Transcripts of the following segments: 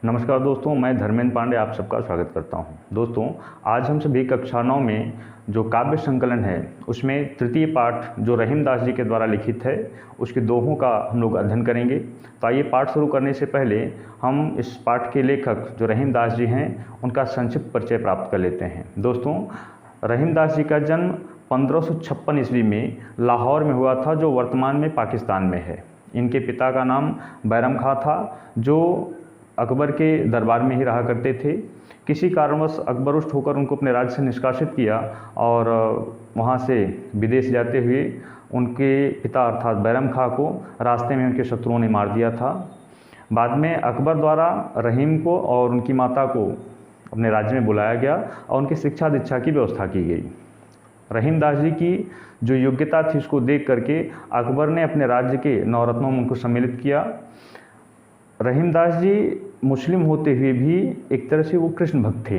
नमस्कार दोस्तों, मैं धर्मेंद्र पांडे आप सबका स्वागत करता हूं। दोस्तों, आज हम सभी कक्षा 9 में जो काव्य संकलन है उसमें तृतीय पाठ जो रहीमदास जी के द्वारा लिखित है उसके दोहों का हम लोग अध्ययन करेंगे। तो आइए पाठ शुरू करने से पहले हम इस पाठ के लेखक जो रहीमदास जी हैं उनका संक्षिप्त परिचय प्राप्त कर लेते हैं। दोस्तों, रहीमदास जी का जन्म 1556 ईस्वी में लाहौर में हुआ था, जो वर्तमान में पाकिस्तान में है। इनके पिता का नाम बैरम खां था, जो अकबर के दरबार में ही रहा करते थे। किसी कारणवश अकबरुष्ट होकर उनको अपने राज्य से निष्कासित किया और वहाँ से विदेश जाते हुए उनके पिता अर्थात बैरम खां को रास्ते में उनके शत्रुओं ने मार दिया था। बाद में अकबर द्वारा रहीम को और उनकी माता को अपने राज्य में बुलाया गया और उनकी शिक्षा दीक्षा की व्यवस्था की गई। रहीमदास जी की जो योग्यता थी उसको देख करके अकबर ने अपने राज्य के नवरत्नों में उनको सम्मिलित किया। रहीमदास जी मुस्लिम होते हुए भी एक तरह से वो कृष्ण भक्त थे।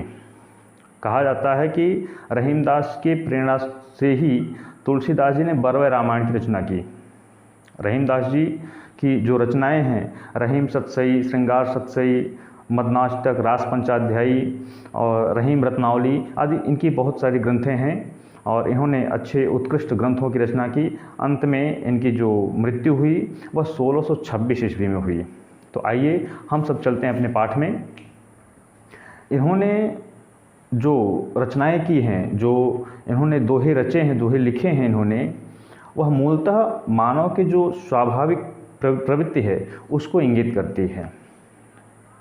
कहा जाता है कि रहीमदास के प्रेरणा से ही तुलसीदास जी ने बरवे रामायण की रचना की। रहीमदास जी की जो रचनाएं हैं, रहीम सतसई, श्रृंगार सतसई, मदनाष्टक, रास पंचाध्यायी और रहीम रत्नावली आदि इनकी बहुत सारी ग्रंथें हैं और इन्होंने अच्छे उत्कृष्ट ग्रंथों की रचना की। अंत में इनकी जो मृत्यु हुई वह 1626 ईस्वी में हुई। तो आइए हम सब चलते हैं अपने पाठ में। इन्होंने जो रचनाएं की हैं, जो इन्होंने दोहे रचे हैं, दोहे लिखे हैं इन्होंने, वह मूलतः मानव के जो स्वाभाविक प्रवृत्ति है उसको इंगित करती है।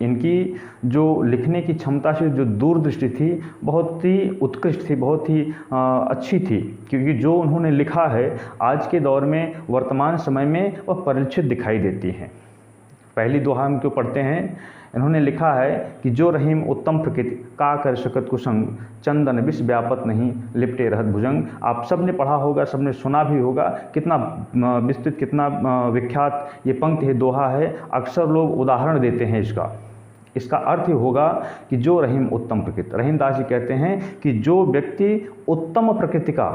इनकी जो लिखने की क्षमता से जो दूरदृष्टि थी बहुत ही उत्कृष्ट थी, बहुत ही अच्छी थी, क्योंकि जो उन्होंने लिखा है आज के दौर में वर्तमान समय में वह परिलक्षित दिखाई देती हैं। पहली दोहा हम क्यों पढ़ते हैं। इन्होंने लिखा है कि जो रहीम उत्तम प्रकृति का कर शकत कुसंग, चंदन विष व्यापत नहीं लिपटे रहत भुजंग। आप सब ने पढ़ा होगा, सब ने सुना भी होगा, कितना विस्तृत, कितना विख्यात ये पंक्ति है, दोहा है। अक्सर लोग उदाहरण देते हैं इसका अर्थ ही होगा कि जो रहीम उत्तम प्रकृति, रहीमदास जी कहते हैं कि जो व्यक्ति उत्तम प्रकृति का,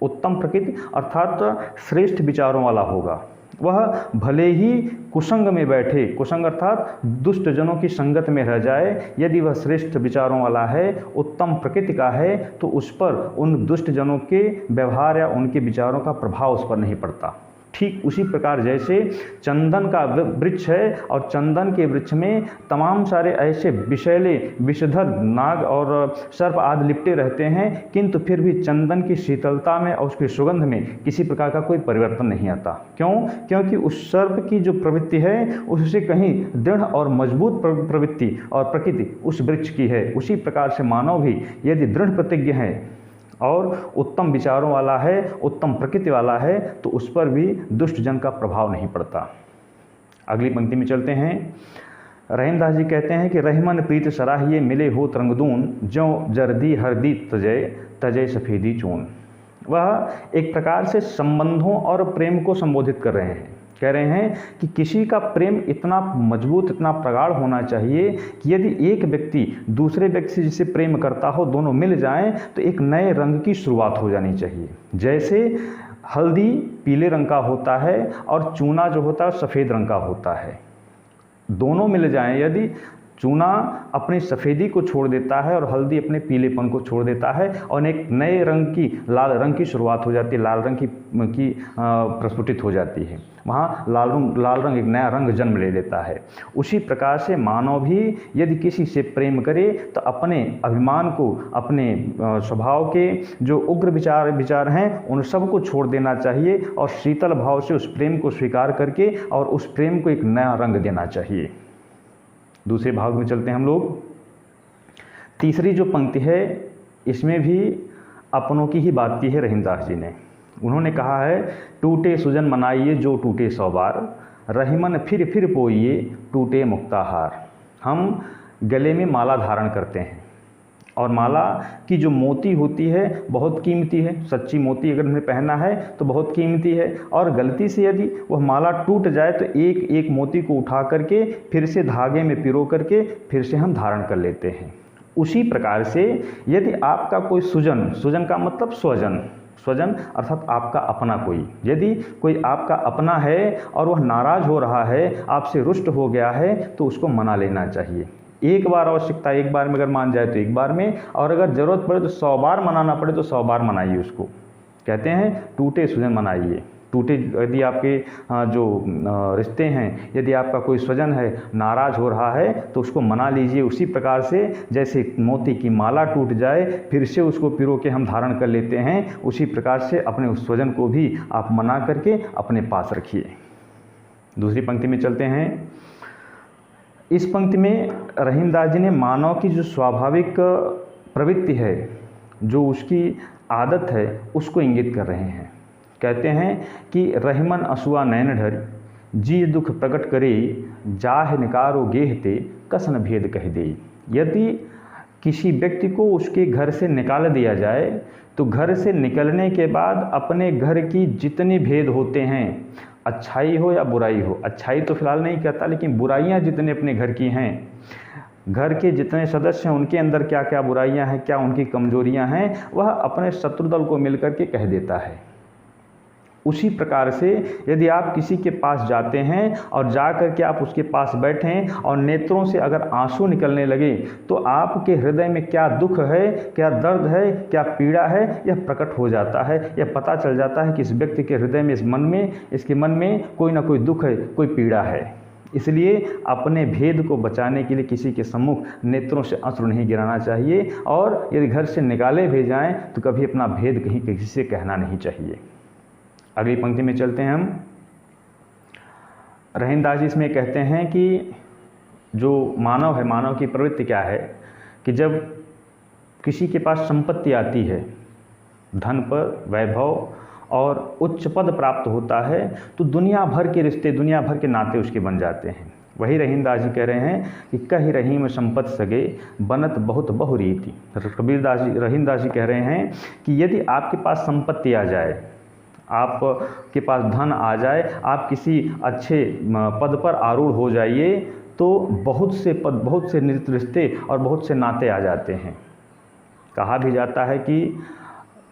उत्तम प्रकृति अर्थात श्रेष्ठ विचारों वाला होगा, वह भले ही कुसंग में बैठे, कुसंग अर्थात दुष्ट जनों की संगत में रह जाए, यदि वह श्रेष्ठ विचारों वाला है, उत्तम प्रकृति का है, तो उस पर उन दुष्ट जनों के व्यवहार या उनके विचारों का प्रभाव उस पर नहीं पड़ता। ठीक उसी प्रकार जैसे चंदन का वृक्ष है और चंदन के वृक्ष में तमाम सारे ऐसे विषैले विषधर नाग और सर्प आदि लिपटे रहते हैं, किंतु फिर भी चंदन की शीतलता में और उसकी सुगंध में किसी प्रकार का कोई परिवर्तन नहीं आता। क्यों? क्योंकि उस सर्प की जो प्रवृत्ति है उससे कहीं दृढ़ और मजबूत प्रवृत्ति और प्रकृति उस वृक्ष की है। उसी प्रकार से मानव भी यदि दृढ़ प्रतिज्ञ है और उत्तम विचारों वाला है, उत्तम प्रकृति वाला है, तो उस पर भी दुष्ट जन का प्रभाव नहीं पड़ता। अगली पंक्ति में चलते हैं। रहीमदास जी कहते हैं कि रहीमन प्रीत सराहिए मिले हो तरंगदून, ज्यों जर्दी हरदी तजय तजय सफेदी चून। वह एक प्रकार से संबंधों और प्रेम को संबोधित कर रहे हैं। कह रहे हैं कि किसी का प्रेम इतना मजबूत, इतना प्रगाढ़ होना चाहिए कि यदि एक व्यक्ति दूसरे व्यक्ति से जिसे प्रेम करता हो, दोनों मिल जाएं तो एक नए रंग की शुरुआत हो जानी चाहिए। जैसे हल्दी पीले रंग का होता है और चूना जो होता है सफ़ेद रंग का होता है। दोनों मिल जाएं, यदि चूना अपनी सफ़ेदी को छोड़ देता है और हल्दी अपने पीलेपन को छोड़ देता है और एक नए रंग की, लाल रंग की शुरुआत हो जाती है, लाल रंग की प्रस्फुटित हो जाती है। वहाँ लाल रंग एक नया रंग जन्म ले लेता है। उसी प्रकार से मानव भी यदि किसी से प्रेम करे तो अपने अभिमान को, अपने स्वभाव के जो उग्र विचार हैं उन सब को छोड़ देना चाहिए और शीतल भाव से उस प्रेम को स्वीकार करके और उस प्रेम को एक नया रंग देना चाहिए। दूसरे भाग में चलते हैं हम लोग। तीसरी जो पंक्ति है इसमें भी अपनों की ही बात की है रहीमदास जी ने। उन्होंने कहा है, टूटे सुजन मनाइए जो टूटे 100 बार, रहीमन फिर पोइए टूटे मुक्ताहार। हम गले में माला धारण करते हैं और माला की जो मोती होती है बहुत कीमती है। सच्ची मोती अगर हमें पहनना है तो बहुत कीमती है, और गलती से यदि वह माला टूट जाए तो एक एक मोती को उठा करके फिर से धागे में पिरो करके फिर से हम धारण कर लेते हैं। उसी प्रकार से यदि आपका कोई सुजन, सुजन का मतलब स्वजन, स्वजन अर्थात आपका अपना कोई, यदि कोई आपका अपना है और वह नाराज़ हो रहा है, आपसे रुष्ट हो गया है, तो उसको मना लेना चाहिए। एक बार आवश्यकता, एक बार में अगर मान जाए तो एक बार में, और अगर ज़रूरत पड़े तो 100 बार मनाना पड़े तो 100 बार मनाइए उसको। कहते हैं टूटे स्वजन मनाइए। टूटे यदि आपके जो रिश्ते हैं, यदि आपका कोई स्वजन है नाराज़ हो रहा है तो उसको मना लीजिए, उसी प्रकार से जैसे मोती की माला टूट जाए फिर से उसको पिरो के हम धारण कर लेते हैं, उसी प्रकार से अपने उस स्वजन को भी आप मना करके अपने पास रखिए। दूसरी पंक्ति में चलते हैं। इस पंक्ति में रहीमदास जी ने मानव की जो स्वाभाविक प्रवृत्ति है, जो उसकी आदत है, उसको इंगित कर रहे हैं। कहते हैं कि रहीमन असुआ नैन ढर जी दुख प्रकट करे जाह निकारो गेहते कसन भेद कह दे। यदि किसी व्यक्ति को उसके घर से निकाल दिया जाए तो घर से निकलने के बाद अपने घर की जितने भेद होते हैं, अच्छाई हो या बुराई हो, अच्छाई तो फिलहाल नहीं कहता, लेकिन बुराइयां जितने अपने घर की हैं, घर के जितने सदस्य हैं उनके अंदर क्या क्या बुराइयां हैं, क्या उनकी कमजोरियां हैं, वह अपने शत्रुदल को मिलकर के कह देता है। उसी प्रकार से यदि आप किसी के पास जाते हैं और जा कर के आप उसके पास बैठें और नेत्रों से अगर आंसू निकलने लगे तो आपके हृदय में क्या दुख है, क्या दर्द है, क्या पीड़ा है, यह प्रकट हो जाता है। यह पता चल जाता है कि इस व्यक्ति के हृदय में, इसके मन में कोई ना कोई दुख है, कोई पीड़ा है। इसलिए अपने भेद को बचाने के लिए किसी के सम्मुख नेत्रों से अश्रु नहीं गिराना चाहिए, और यदि घर से निकाले भी जाएं तो कभी अपना भेद कहीं किसी से कहना नहीं चाहिए। अगली पंक्ति में चलते हैं हम। रहीमदास जी इसमें कहते हैं कि जो मानव है, मानव की प्रवृत्ति क्या है कि जब किसी के पास संपत्ति आती है, धन पर वैभव और उच्च पद प्राप्त होता है, तो दुनिया भर के रिश्ते, दुनिया भर के नाते उसके बन जाते हैं। वही रहीमदास जी कह रहे हैं कि कही रहीम संपत सगे बनत बहुत बहुरीति। कबीरदास जी, रहीमदास जी कह रहे हैं कि यदि आपके पास संपत्ति आ जाए, आपके पास धन आ जाए, आप किसी अच्छे पद पर आरूढ़ हो जाइए, तो बहुत से पद, बहुत से रिश्ते और बहुत से नाते आ जाते हैं। कहा भी जाता है कि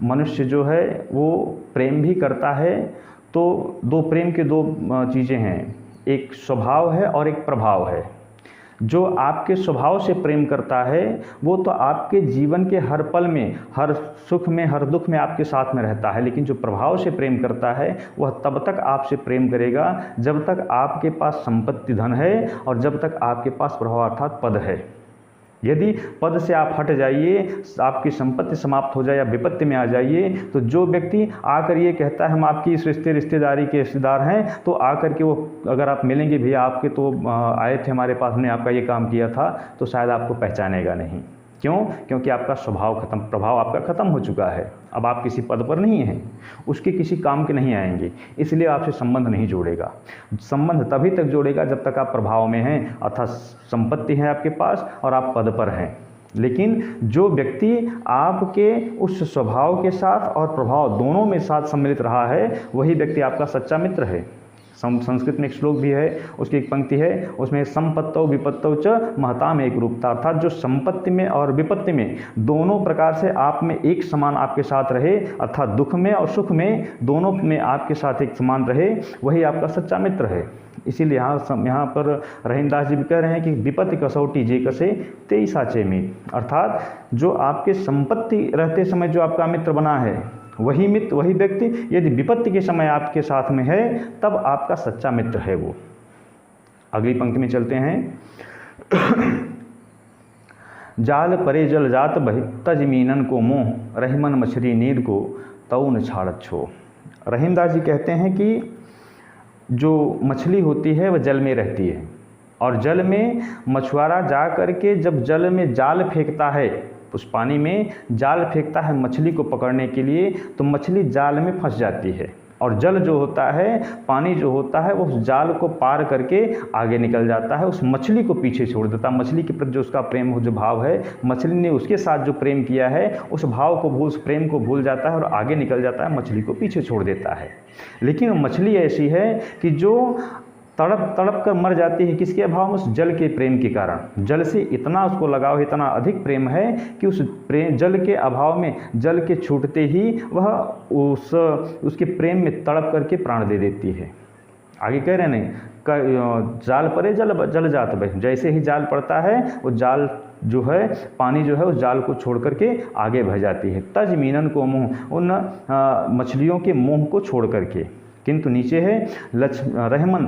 मनुष्य जो है वो प्रेम भी करता है, तो दो प्रेम के दो चीज़ें हैं, एक स्वभाव है और एक प्रभाव है। जो आपके स्वभाव से प्रेम करता है वो तो आपके जीवन के हर पल में, हर सुख में, हर दुख में आपके साथ में रहता है, लेकिन जो प्रभाव से प्रेम करता है वह तब तक आपसे प्रेम करेगा जब तक आपके पास संपत्ति, धन है, और जब तक आपके पास प्रभाव अर्थात पद है। यदि पद से आप हट जाइए, आपकी संपत्ति समाप्त हो जाए या विपत्ति में आ जाइए, तो जो व्यक्ति आकर ये कहता है हम आपकी इस रिश्तेदारी के रिश्तेदार हैं, तो आकर के वो, अगर आप मिलेंगे भैया आपके तो आए थे हमारे पास, हमने आपका ये काम किया था, तो शायद आपको पहचानेगा नहीं। क्यों? क्योंकि आपका स्वभाव खत्म, प्रभाव आपका खत्म हो चुका है। अब आप किसी पद पर नहीं हैं, उसके किसी काम के नहीं आएंगे, इसलिए आपसे संबंध नहीं जोड़ेगा। संबंध तभी तक जोड़ेगा जब तक आप प्रभाव में हैं, अर्थात संपत्ति है आपके पास और आप पद पर हैं। लेकिन जो व्यक्ति आपके उस स्वभाव के साथ और प्रभाव दोनों में साथ सम्मिलित रहा है, वही व्यक्ति आपका सच्चा मित्र है। संस्कृत में एक श्लोक भी है, उसकी एक पंक्ति है, उसमें संपत्तौ विपत्तौ च महताम एक रूपता, अर्थात जो संपत्ति में और विपत्ति में दोनों प्रकार से आप में एक समान आपके साथ रहे, अर्थात दुख में और सुख में दोनों में आपके साथ एक समान रहे, वही आपका सच्चा मित्र है। इसीलिए यहाँ पर रहीमदास जी भी कह रहे हैं कि विपत्ति कसौटी जे कसे तेई साचे में, अर्थात जो आपके संपत्ति रहते समय जो आपका मित्र बना है, वही मित्र, वही व्यक्ति यदि विपत्ति के समय आपके साथ में है, तब आपका सच्चा मित्र है वो। अगली पंक्ति में चलते हैं। जाल परे जल जात बहि तज मीनन को मोह रहीमन मछली नीर को तौन छाड़त छो। रहीमदास जी कहते हैं कि जो मछली होती है वह जल में रहती है, और जल में मछुआरा जा करके जब जल में जाल फेंकता है, उस पानी में जाल फेंकता है मछली को पकड़ने के लिए, तो मछली जाल में फंस जाती है, और जल जो होता है, पानी जो होता है, वो उस जाल को पार करके आगे निकल जाता है, उस मछली को पीछे छोड़ देता है। मछली के प्रति जो उसका प्रेम हो, जो भाव है, मछली ने उसके साथ जो प्रेम किया है, उस भाव को उस प्रेम को भूल जाता है और आगे निकल जाता है, मछली को पीछे छोड़ देता है। लेकिन मछली ऐसी है कि जो तड़प तड़प कर मर जाती है। किसके अभाव में? उस जल के प्रेम के कारण। जल से इतना उसको लगाव, इतना अधिक प्रेम है कि उस प्रेम, जल के अभाव में, जल के छूटते ही वह उसके प्रेम में तड़प करके प्राण दे देती है। आगे कह रहे नहीं, जाल परे जल जात बह, जैसे ही जाल पड़ता है वो जाल जो है, पानी जो है उस जाल को छोड़ करके आगे बह जाती है। तज मीनन को मुँह, उन मछलियों के मुँह को छोड़ करके, किंतु नीचे है रहमन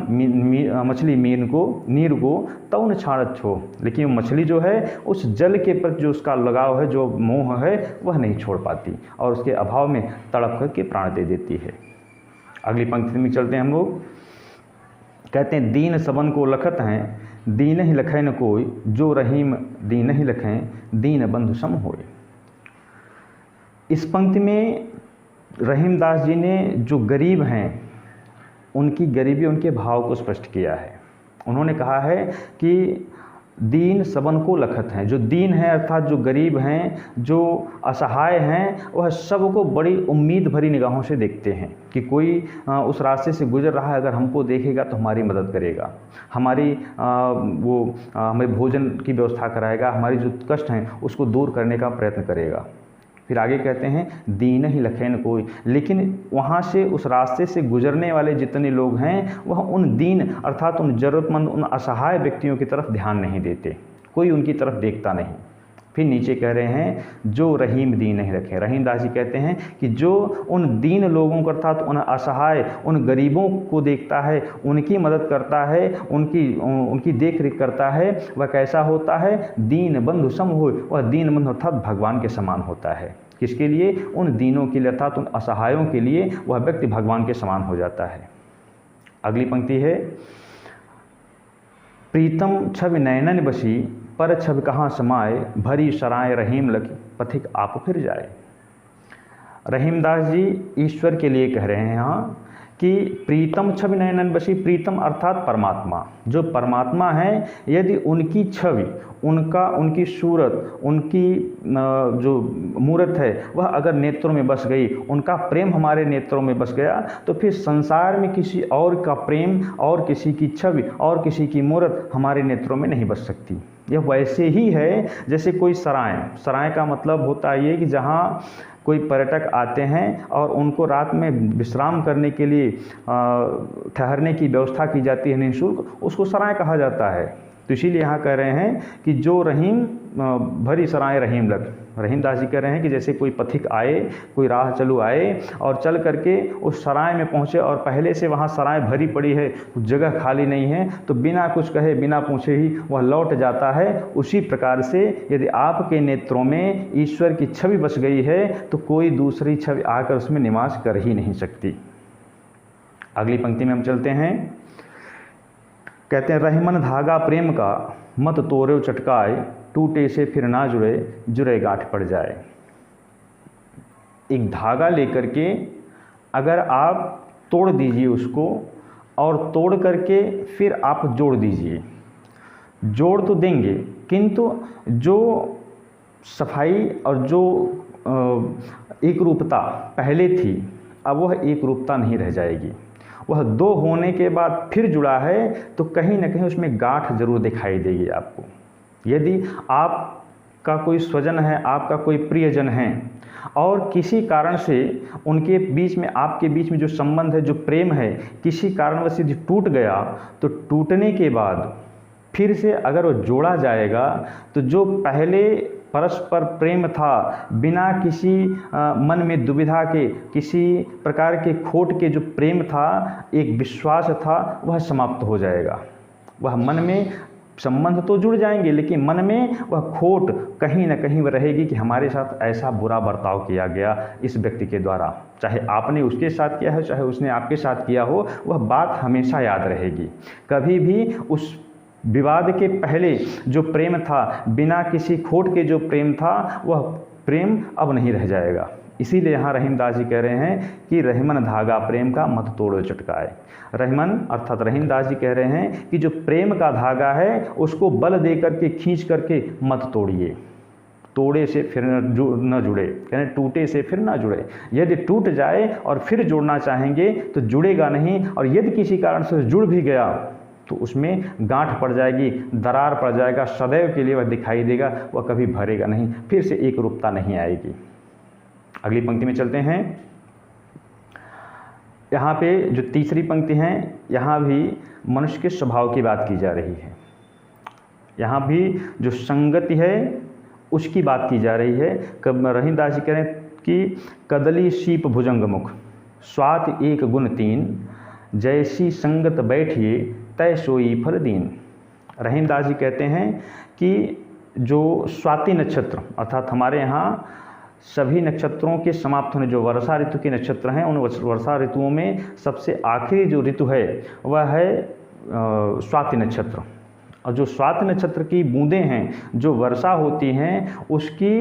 मछली मीन को नीर को तउन छाड़त छो, लेकिन वो मछली जो है उस जल के प्रति जो उसका लगाव है, जो मोह है, वह नहीं छोड़ पाती और उसके अभाव में तड़प करके प्राण दे देती है। अगली पंक्ति में चलते हैं हम लोग। कहते हैं दीन सबन को लखत हैं, दीन ही लखै न कोई, जो रहीम दीन ही लखें, दीन बंधु सम होए। इस पंक्ति में रहीमदास जी ने जो गरीब हैं उनकी गरीबी, उनके भाव को स्पष्ट किया है। उन्होंने कहा है कि दीन सबन को लखत हैं, जो दीन है अर्थात जो गरीब हैं, जो असहाय हैं, वह सबको बड़ी उम्मीद भरी निगाहों से देखते हैं कि कोई उस रास्ते से गुजर रहा है, अगर हमको देखेगा तो हमारी मदद करेगा, हमारी हमें भोजन की व्यवस्था कराएगा, हमारी जो कष्ट हैं उसको दूर करने का प्रयत्न करेगा। फिर आगे कहते हैं दीन ही लखेन कोई, लेकिन वहाँ से उस रास्ते से गुजरने वाले जितने लोग हैं वह उन दीन अर्थात उन ज़रूरतमंद, उन असहाय व्यक्तियों की तरफ ध्यान नहीं देते, कोई उनकी तरफ देखता नहीं। फिर नीचे कह रहे हैं जो रहीम दीन नहीं रखे। रहीमदास जी कहते हैं कि जो उन दीन लोगों को अर्थात उन असहाय, उन गरीबों को देखता है, उनकी मदद करता है, उनकी देख रेख करता है, वह कैसा होता है? दीन बंधु सम हो, वह दीन बंधु अर्थात भगवान के समान होता है। किसके लिए? उन दीनों के लिए अर्थात उन असहायों के लिए वह व्यक्ति भगवान के समान हो जाता है। अगली पंक्ति है प्रीतम छब नैनन बसी, पर छब कहाँ समाए, भरी सराय रहीम लख, पथिक आप फिर जाए। रहीमदास जी ईश्वर के लिए कह रहे हैं यहाँ कि प्रीतम छवि नयनन बसी, प्रीतम अर्थात परमात्मा, जो परमात्मा है, यदि उनकी छवि, उनकी सूरत, उनकी जो मूर्त है वह अगर नेत्रों में बस गई, उनका प्रेम हमारे नेत्रों में बस गया, तो फिर संसार में किसी और का प्रेम और किसी की छवि और किसी की मूर्त हमारे नेत्रों में नहीं बस सकती। यह वैसे ही है जैसे कोई सराय का मतलब होता है ये कि जहाँ कोई पर्यटक आते हैं और उनको रात में विश्राम करने के लिए ठहरने की व्यवस्था की जाती है निःशुल्क, उसको सराय कहा जाता है। तो इसीलिए यहाँ कह रहे हैं कि जो रहीम भरी सराय रहीम लग। रहीमदास जी कह रहे हैं कि जैसे कोई पथिक आए, कोई राह चलू आए और चल करके उस सराय में पहुँचे और पहले से वहाँ सराय भरी पड़ी है, जगह खाली नहीं है, तो बिना कुछ कहे बिना पूछे ही वह लौट जाता है। उसी प्रकार से यदि आपके नेत्रों में ईश्वर की छवि बस गई है तो कोई दूसरी छवि आकर उसमें निवास कर ही नहीं सकती। अगली पंक्ति में हम चलते हैं। कहते हैं रहीमन धागा प्रेम का, मत तोड़ो चटकाए, टूटे से फिर ना जुड़े, जुड़े गांठ पड़ जाए। एक धागा लेकर के अगर आप तोड़ दीजिए उसको और तोड़ करके फिर आप जोड़ दीजिए, जोड़ तो देंगे किंतु जो सफाई और जो एक रूपता पहले थी अब वह एक रूपता नहीं रह जाएगी। वह दो होने के बाद फिर जुड़ा है तो कहीं ना कहीं उसमें गांठ जरूर दिखाई देगी आपको। यदि आपका कोई स्वजन है, आपका कोई प्रियजन है और किसी कारण से उनके बीच में, आपके बीच में जो संबंध है, जो प्रेम है, किसी कारणवश यदि टूट गया, तो टूटने के बाद फिर से अगर वो जोड़ा जाएगा तो जो पहले परस्पर प्रेम था, बिना किसी मन में दुविधा के, किसी प्रकार के खोट के जो प्रेम था, एक विश्वास था, वह समाप्त हो जाएगा। वह मन में संबंध तो जुड़ जाएंगे लेकिन मन में वह खोट कहीं ना कहीं वह रहेगी कि हमारे साथ ऐसा बुरा बर्ताव किया गया इस व्यक्ति के द्वारा। चाहे आपने उसके साथ किया हो, चाहे उसने आपके साथ किया हो, वह बात हमेशा याद रहेगी। कभी भी उस विवाद के पहले जो प्रेम था, बिना किसी खोट के जो प्रेम था, वह प्रेम अब नहीं रह जाएगा। इसीलिए यहाँ रहीमदास जी कह रहे हैं कि रहीमन धागा प्रेम का, मत तोड़ो चटकाए। रहीमन अर्थात रहीमदास जी कह रहे हैं कि जो प्रेम का धागा है उसको बल दे करके, खींच करके मत तोड़िए। तोड़े से फिर न जुड़े, यानी टूटे से फिर ना जुड़े। यदि टूट जाए और फिर जोड़ना चाहेंगे तो जुड़ेगा नहीं, और यदि किसी कारण से जुड़ भी गया तो उसमें गांठ पड़ जाएगी, दरार पड़ जाएगा, सदैव के लिए वह दिखाई देगा, वह कभी भरेगा नहीं, फिर से एक रूपता नहीं आएगी। अगली पंक्ति में चलते हैं। यहाँ पे जो तीसरी पंक्ति है, यहाँ भी मनुष्य के स्वभाव की बात की जा रही है। यहाँ भी जो संगति है उसकी बात की जा रही है। रहीमदास जी कह रहे हैं कि कदली शीप भुजंग मुख, स्वाति एक गुण तीन, जैसी संगत बैठिए तय सोई फल दीन। रहीमदास जी कहते हैं कि जो स्वाति नक्षत्र अर्थात हमारे यहाँ सभी नक्षत्रों के समाप्त होने जो वर्षा ऋतु के नक्षत्र हैं, उन वर्षा ऋतुओं में सबसे आखिरी जो ऋतु है वह है स्वाति नक्षत्र। और जो स्वाति नक्षत्र की बूंदें हैं जो वर्षा होती हैं उसकी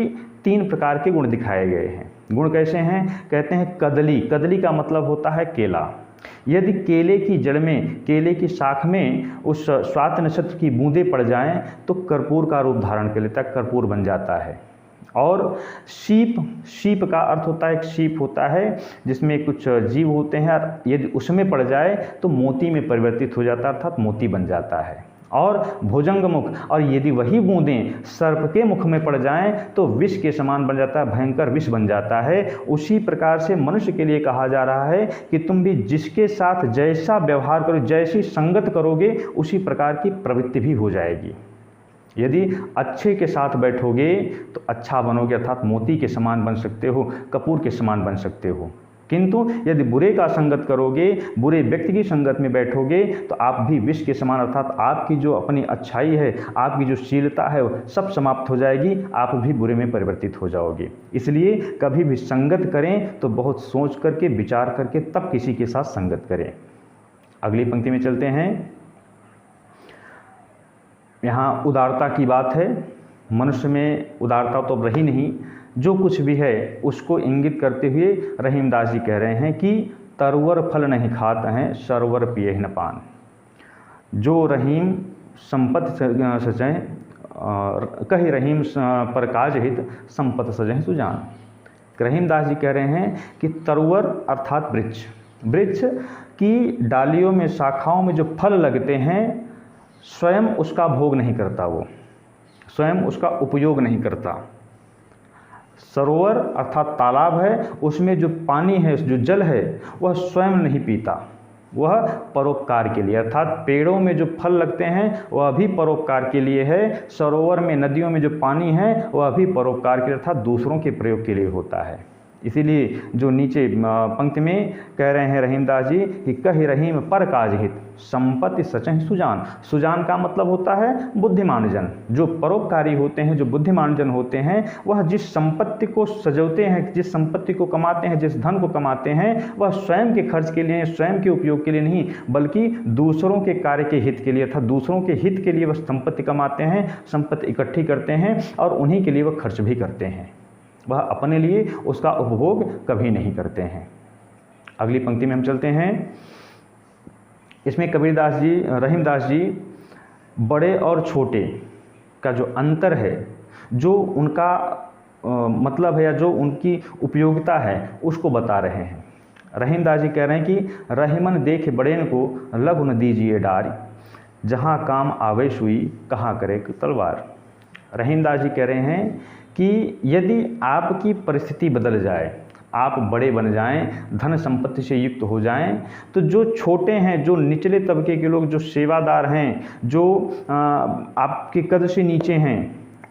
3 प्रकार के गुण दिखाए गए हैं। गुण कैसे हैं? कहते हैं कदली, कदली का मतलब होता है केला। यदि केले की जड़ में, केले की शाख में उस स्वाति नक्षत्र की बूंदें पड़ जाएं तो कर्पूर का रूप धारण कर लेता है, कर्पूर बन जाता है। और शीप, शीप का अर्थ होता है, एक शीप होता है जिसमें कुछ जीव होते हैं, और यदि उसमें पड़ जाए तो मोती में परिवर्तित हो जाता है, अर्थात मोती बन जाता है। और भुजंग मुख, और यदि वही बूंदें सर्प के मुख में पड़ जाएं तो विष के समान बन जाता है, भयंकर विष बन जाता है। उसी प्रकार से मनुष्य के लिए कहा जा रहा है कि तुम भी जिसके साथ जैसा व्यवहार करो, जैसी संगत करोगे, उसी प्रकार की प्रवृत्ति भी हो जाएगी। यदि अच्छे के साथ बैठोगे तो अच्छा बनोगे, अर्थात मोती के समान बन सकते हो, कपूर के समान बन सकते हो। किंतु यदि बुरे का संगत करोगे, बुरे व्यक्ति की संगत में बैठोगे तो आप भी विष के समान, अर्थात आपकी जो अपनी अच्छाई है, आपकी जो शीलता है वो सब समाप्त हो जाएगी, आप भी बुरे में परिवर्तित हो जाओगे। इसलिए कभी भी संगत करें तो बहुत सोच करके, विचार करके तब किसी के साथ संगत करें। अगली पंक्ति में चलते हैं। यहाँ उदारता की बात है। मनुष्य में उदारता तो रही नहीं, जो कुछ भी है उसको इंगित करते हुए रहीमदास जी कह रहे हैं कि तरवर फल नहीं खात हैं, सरवर पिए न पान। जो रहीम संपत्ति सजय कही रहीम पर काज हित, संपत्ति सजय सुजान। रहीमदास जी कह रहे हैं कि तरवर अर्थात वृक्ष, वृक्ष की डालियों में, शाखाओं में जो फल लगते हैं स्वयं उसका भोग नहीं करता, वो स्वयं उसका उपयोग नहीं करता। सरोवर अर्थात तालाब है, उसमें जो पानी है, जो जल है, वह स्वयं नहीं पीता, वह परोपकार के लिए, अर्थात पेड़ों में जो फल लगते हैं वह भी परोपकार के लिए है। सरोवर में, नदियों में जो पानी है वह भी परोपकार के लिए, अर्थात दूसरों के प्रयोग के लिए होता है। इसीलिए जो नीचे पंक्ति में कह रहे हैं रहीमदास जी कि कहि रहीम पर काज हित, संपत्ति सचहि सुजान। सुजान का मतलब होता है बुद्धिमान जन। जो परोपकारी होते हैं, जो बुद्धिमान जन होते हैं, वह जिस संपत्ति को सजोते हैं, जिस संपत्ति को कमाते हैं, जिस धन को कमाते हैं, वह स्वयं के खर्च के लिए, स्वयं के उपयोग के लिए नहीं, बल्कि दूसरों के कार्य के हित के लिए, अर्थात दूसरों के हित के लिए वह संपत्ति कमाते हैं, संपत्ति इकट्ठी करते हैं और उन्हीं के लिए वह खर्च भी करते हैं। वह अपने लिए उसका उपभोग कभी नहीं करते हैं। अगली पंक्ति में हम चलते हैं। इसमें कबीरदास जी, रहीमदास जी बड़े और छोटे का जो अंतर है, जो उनका मतलब है या जो उनकी उपयोगिता है, उसको बता रहे हैं। रहीमदास जी कह रहे हैं कि रहीमन देख बड़ेन को लघु न दीजिए डारी, जहाँ काम आवे सुई कहाँ करे तलवार। रहीमदास जी कह रहे हैं कि यदि आपकी परिस्थिति बदल जाए, आप बड़े बन जाएं, धन संपत्ति से युक्त हो जाएं, तो जो छोटे हैं, जो निचले तबके के लोग, जो सेवादार हैं, जो आपके कद से नीचे हैं,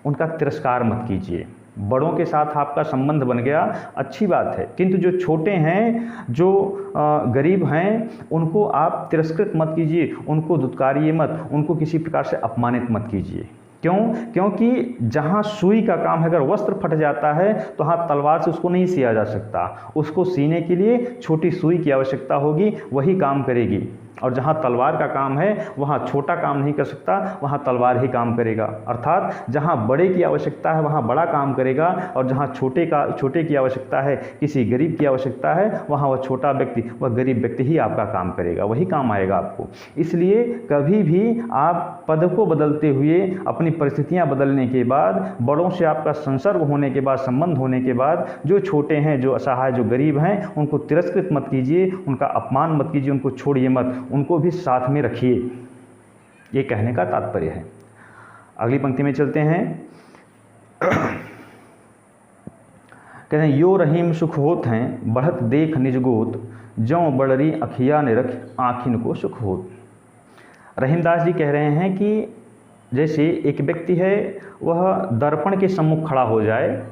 उनका तिरस्कार मत कीजिए। बड़ों के साथ आपका संबंध बन गया, अच्छी बात है, किंतु जो छोटे हैं, जो गरीब हैं, उनको आप तिरस्कृत मत कीजिए, उनको दुत्कारिए मत, उनको किसी प्रकार से अपमानित मत कीजिए। क्यों? क्योंकि जहाँ सुई का काम है, अगर वस्त्र फट जाता है तो हाँ, तलवार से उसको नहीं सिया जा सकता, उसको सीने के लिए छोटी सुई की आवश्यकता होगी, वही काम करेगी। और जहाँ तलवार का काम है वहाँ छोटा काम नहीं कर सकता, वहाँ तलवार ही काम करेगा। अर्थात जहाँ बड़े की आवश्यकता है वहाँ बड़ा काम करेगा, और जहाँ छोटे की आवश्यकता है, किसी गरीब की आवश्यकता है, वहाँ वह छोटा व्यक्ति, वह गरीब व्यक्ति ही आपका काम करेगा, वही काम आएगा आपको। इसलिए कभी भी आप पद को बदलते हुए, अपनी परिस्थितियाँ बदलने के बाद, बड़ों से आपका संसर्ग होने के बाद, संबंध होने के बाद, जो छोटे हैं, जो असहाय, जो गरीब हैं, उनको तिरस्कृत मत कीजिए, उनका अपमान मत कीजिए, उनको छोड़िए मत, उनको भी साथ में रखिए। ये कहने का तात्पर्य है। अगली पंक्ति में चलते हैं। कहते हैं यो रहीम सुख होत हैं बढ़त देख निज गोत, ज्यों बड़री अखिया ने रख आँखिन को सुख होत। रहीमदास जी कह रहे हैं कि जैसे एक व्यक्ति है वह दर्पण के सम्मुख खड़ा हो जाए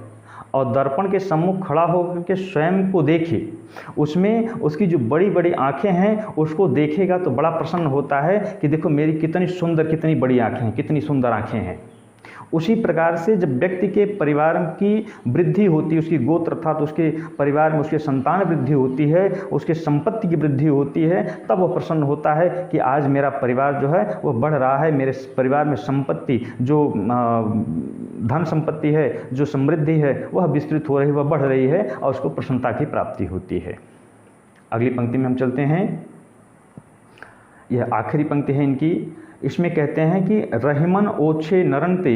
और दर्पण के सम्मुख खड़ा होकर के स्वयं को देखे, उसमें उसकी जो बड़ी बड़ी आँखें हैं उसको देखेगा तो बड़ा प्रसन्न होता है कि देखो मेरी कितनी सुंदर, कितनी बड़ी आँखें हैं, कितनी सुंदर आँखें हैं। उसी प्रकार से जब व्यक्ति के परिवार की वृद्धि होती है, उसकी गोत्र अर्थात उसके परिवार में उसके संतान वृद्धि होती है, उसके संपत्ति की वृद्धि होती है, तब वह प्रसन्न होता है कि आज मेरा परिवार जो है वह बढ़ रहा है, मेरे परिवार में संपत्ति जो धन संपत्ति है, जो समृद्धि है वह विस्तृत हो रही है, वह बढ़ रही है और उसको प्रसन्नता की प्राप्ति होती है। अगली पंक्ति में हम चलते हैं। यह आखिरी पंक्ति है इनकी। इसमें कहते हैं कि रहीमन ओछे नरनते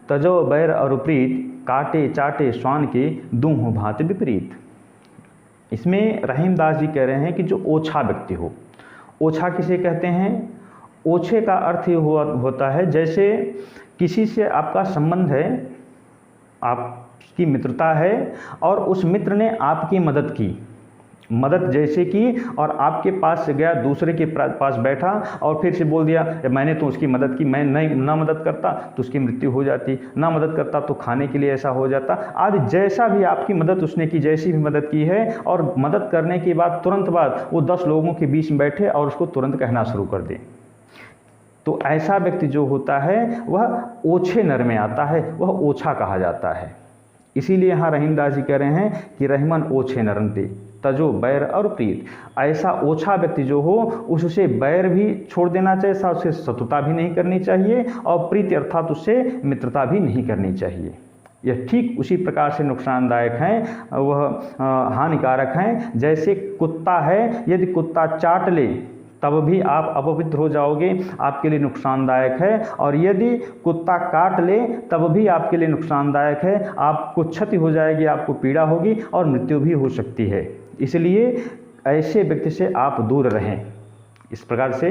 तजो बैर अरुप्रीत, काटे चाटे स्वान के दूह भांत विपरीत। इसमें रहीमदास जी कह रहे हैं कि जो ओछा व्यक्ति हो, ओछा किसे कहते हैं? ओछे का अर्थ ये होता है जैसे किसी से आपका संबंध है, आपकी मित्रता है और उस मित्र ने आपकी मदद जैसे की और आपके पास से गया, दूसरे के पास बैठा और फिर से बोल दिया मैंने तो उसकी मदद की, मैं नहीं ना मदद करता तो उसकी मृत्यु हो जाती, ना मदद करता तो खाने के लिए ऐसा हो जाता आदि। जैसा भी आपकी मदद उसने की, जैसी भी मदद की है और मदद करने के बाद तुरंत बाद वो 10 लोगों के बीच में बैठे और उसको तुरंत कहना शुरू कर दें, तो ऐसा व्यक्ति जो होता है वह ओछे नर में आता है, वह ओछा कहा जाता है। इसीलिए यहाँ रहीमदास जी कह रहे हैं कि रहीमन ओछे नरनते तजो बैर और प्रीत। ऐसा ओछा व्यक्ति जो हो उससे बैर भी छोड़ देना चाहिए, उससे शत्रुता भी नहीं करनी चाहिए और प्रीति अर्थात उससे मित्रता भी नहीं करनी चाहिए। यह ठीक उसी प्रकार से नुकसानदायक हैं, वह हानिकारक हैं। जैसे कुत्ता है, यदि कुत्ता चाट ले तब भी आप अपवित्र हो जाओगे, आपके लिए नुकसानदायक है, और यदि कुत्ता काट ले तब भी आपके लिए नुकसानदायक है, आपको क्षति हो जाएगी, आपको पीड़ा होगी और मृत्यु भी हो सकती है। इसलिए ऐसे व्यक्ति से आप दूर रहें। इस प्रकार से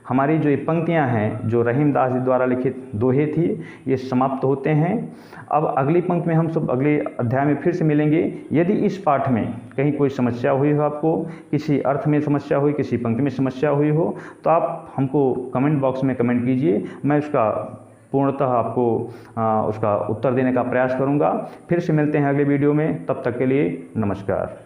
हमारी जो ये पंक्तियां हैं जो रहीमदास जी द्वारा लिखित दोहे थी ये समाप्त होते हैं। अब अगली पंक्ति में हम सब अगले अध्याय में फिर से मिलेंगे। यदि इस पाठ में कहीं कोई समस्या हुई हो, आपको किसी अर्थ में समस्या हुई, किसी पंक्ति में समस्या हुई हो, तो आप हमको कमेंट बॉक्स में कमेंट कीजिए, मैं उसका पूर्णतः आपको उसका उत्तर देने का प्रयास करूँगा। फिर से मिलते हैं अगले वीडियो में, तब तक के लिए नमस्कार।